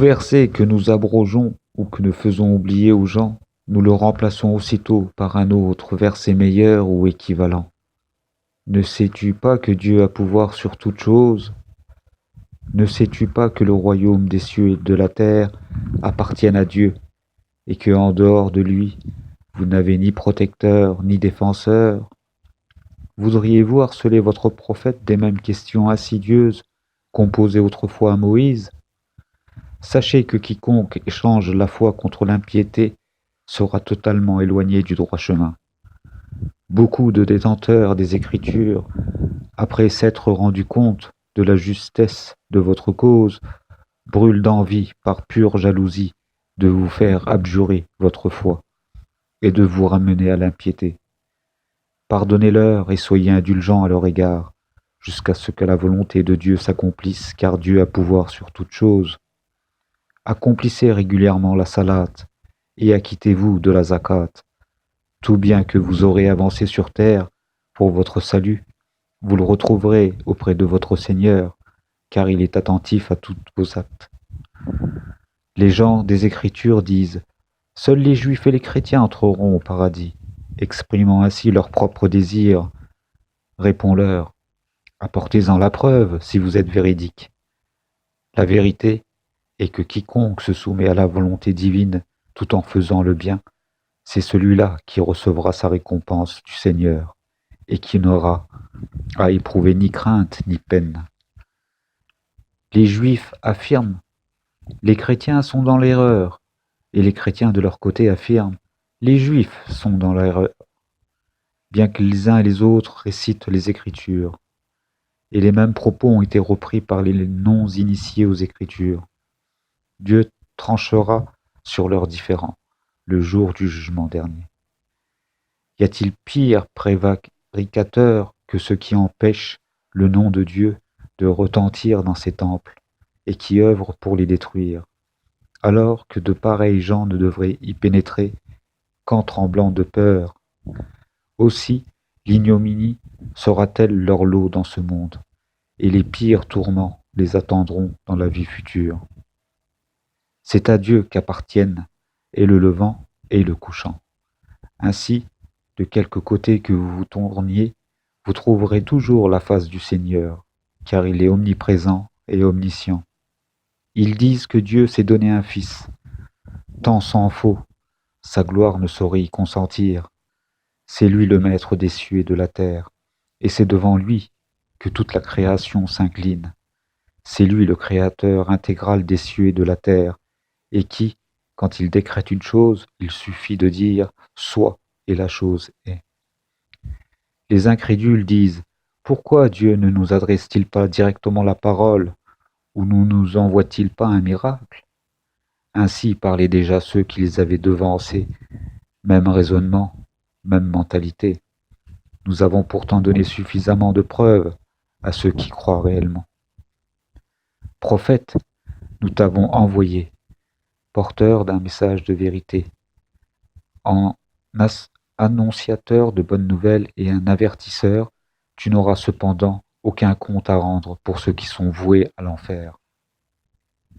verset que nous abrogeons ou que nous faisons oublier aux gens, nous le remplaçons aussitôt par un autre verset meilleur ou équivalent. Ne sais-tu pas que Dieu a pouvoir sur toute chose? Ne sais-tu pas que le royaume des cieux et de la terre appartiennent à Dieu, et que en dehors de lui, vous n'avez ni protecteur ni défenseur? Voudriez-vous harceler votre prophète des mêmes questions insidieuses qu'on posait autrefois à Moïse? Sachez que quiconque échange la foi contre l'impiété sera totalement éloigné du droit chemin. Beaucoup de détenteurs des Écritures, après s'être rendus compte de la justesse de votre cause, brûlent d'envie par pure jalousie de vous faire abjurer votre foi et de vous ramener à l'impiété. Pardonnez-leur et soyez indulgents à leur égard, jusqu'à ce que la volonté de Dieu s'accomplisse, car Dieu a pouvoir sur toute chose. Accomplissez régulièrement la salate et acquittez-vous de la zakat. Tout bien que vous aurez avancé sur terre pour votre salut, vous le retrouverez auprès de votre Seigneur, car il est attentif à tous vos actes. Les gens des Écritures disent « Seuls les Juifs et les chrétiens entreront au paradis », exprimant ainsi leurs propres désirs. Réponds-leur « Apportez-en la preuve si vous êtes véridique. La vérité est que quiconque se soumet à la volonté divine tout en faisant le bien, c'est celui-là qui recevra sa récompense du Seigneur et qui n'aura à éprouver ni crainte ni peine. » Les Juifs affirment « Les chrétiens sont dans l'erreur » et les chrétiens de leur côté affirment « Les Juifs sont dans l'erreur », bien que les uns et les autres récitent les Écritures. Et les mêmes propos ont été repris par les non-initiés aux Écritures. Dieu tranchera sur leurs différends le jour du jugement dernier. Y a-t-il pire prévaricateur que ceux qui empêchent le nom de Dieu de retentir dans ses temples et qui œuvrent pour les détruire, alors que de pareils gens ne devraient y pénétrer qu'en tremblant de peur? Aussi, l'ignominie sera-t-elle leur lot dans ce monde, et les pires tourments les attendront dans la vie future. C'est à Dieu qu'appartiennent et le levant et le couchant. Ainsi, de quelque côté que vous vous tourniez, vous trouverez toujours la face du Seigneur, car il est omniprésent et omniscient. Ils disent que Dieu s'est donné un fils. Tant s'en faut, sa gloire ne saurait y consentir. C'est lui le maître des cieux et de la terre, et c'est devant lui que toute la création s'incline. C'est lui le créateur intégral des cieux et de la terre, et qui, quand il décrète une chose, il suffit de dire « soit » et la chose est. Les incrédules disent « Pourquoi Dieu ne nous adresse-t-il pas directement la parole, ou ne nous envoie-t-il pas un miracle ?» Ainsi parlaient déjà ceux qui les avaient devancés, même raisonnement, même mentalité. Nous avons pourtant donné suffisamment de preuves à ceux qui croient réellement. Prophète, nous t'avons envoyé, porteur d'un message de vérité, en annonciateur de bonnes nouvelles et un avertisseur, tu n'auras cependant aucun compte à rendre pour ceux qui sont voués à l'enfer.